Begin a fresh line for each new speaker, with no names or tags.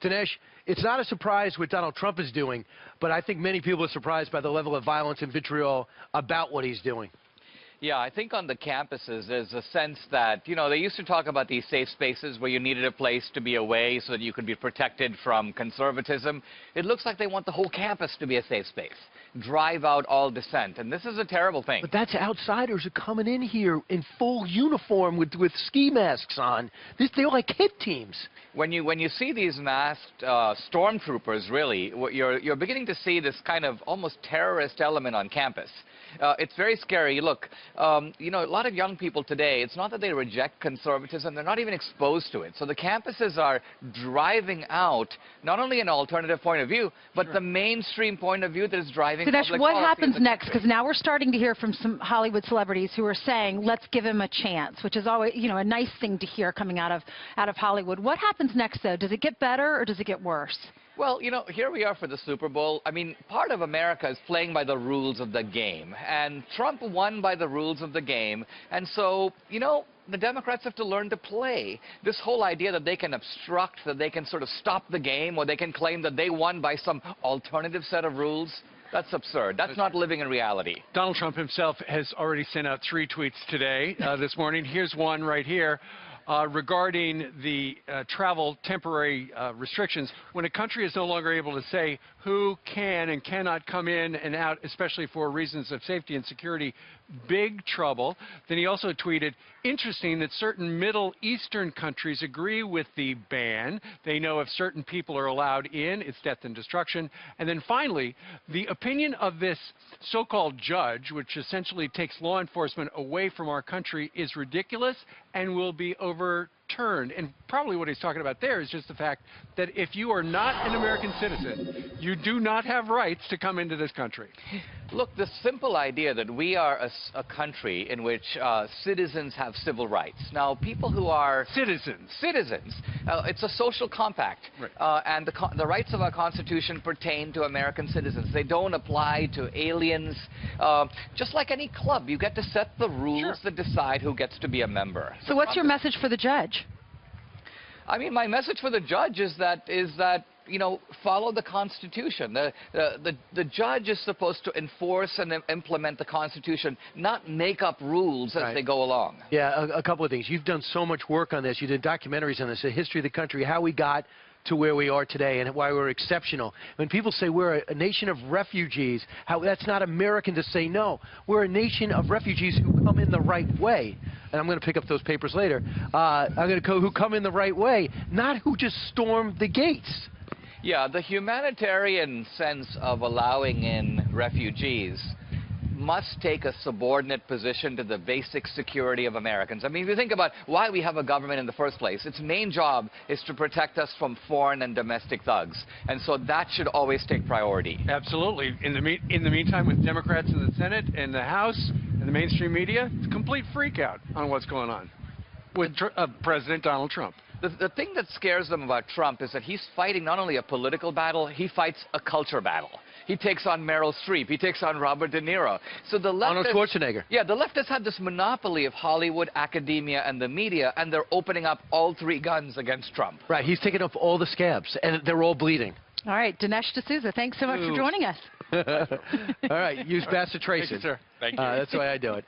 Dinesh, it's not a surprise what Donald Trump is doing, but I think many people are surprised by the level of violence and vitriol about what he's doing.
Yeah, I think on the campuses, there's a sense that, they used to talk about these safe spaces where you needed a place to be away so that you could be protected from conservatism. It looks like they want the whole campus to be a safe space. Drive out all dissent, and this is a terrible thing.
But that's outsiders are coming in here in full uniform with ski masks on. They're like hit teams.
When you see these masked stormtroopers, really, you're beginning to see this kind of almost terrorist element on campus. It's very scary. Look, a lot of young people today, it's not that they reject conservatism, they're not even exposed to it. So the campuses are driving out not only an alternative point of view, but the mainstream point of view that is driving
Dinesh,
public
what
policy
happens
in the
next?
country.
Because now we're starting to hear from some Hollywood celebrities who are saying, let's give him a chance, which is always, a nice thing to hear coming out of Hollywood. What happens next, though? Does it get better or does it get worse?
Well, here we are for the Super Bowl. I mean, part of America is playing by the rules of the game. And Trump won by the rules of the game. And so, the Democrats have to learn to play. This whole idea that they can obstruct, that they can sort of stop the game, or they can claim that they won by some alternative set of rules, that's absurd. That's not living in reality.
Donald Trump himself has already sent out 3 tweets today, this morning. Here's one right here. Regarding the travel temporary restrictions, when a country is no longer able to say who can and cannot come in and out, especially for reasons of safety and security, big trouble. Then he also tweeted, interesting that certain Middle Eastern countries agree with the ban. They know if certain people are allowed in, it's death and destruction. And then finally, the opinion of this so-called judge, which essentially takes law enforcement away from our country, is ridiculous and will be overturned. And probably what he's talking about there is just the fact that if you are not an American citizen, you do not have rights to come into this country.
Look, the simple idea that we are a country in which citizens have civil rights. Now, people who are
Citizens,
it's a social compact.
Right.
And the rights of our Constitution pertain to American citizens. They don't apply to aliens. Just like any club, you get to set the rules that decide who gets to be a member.
So what's your message for the judge?
I mean, my message for the judge is that follow the Constitution. The judge is supposed to enforce and implement the Constitution, not make up rules as they go along.
Yeah, a couple of things. You've done so much work on this. You did documentaries on this, the history of the country, how we got to where we are today and why we're exceptional. When people say we're a nation of refugees, how that's not American to say no. We're a nation of refugees who come in the right way. And I'm going to pick up those papers later. Who come in the right way, not who just storm the gates.
Yeah, the humanitarian sense of allowing in refugees must take a subordinate position to the basic security of Americans. I mean, if you think about why we have a government in the first place, its main job is to protect us from foreign and domestic thugs. And so that should always take priority.
Absolutely. In the meantime, with Democrats in the Senate and the House and the mainstream media, it's a complete freak out on what's going on with President Donald Trump.
The thing that scares them about Trump is that he's fighting not only a political battle, he fights a culture battle. He takes on Meryl Streep. He takes on Robert De Niro. So the left
Arnold Schwarzenegger.
Yeah, the left has had this monopoly of Hollywood, academia, and the media, and they're opening up all 3 guns against Trump.
Right, he's taking up all the scabs, and they're all bleeding.
All right, Dinesh D'Souza, thanks so much for joining us.
All right, use Bassett Traces.
Thank you, sir.
Thank you.
That's the way I do it.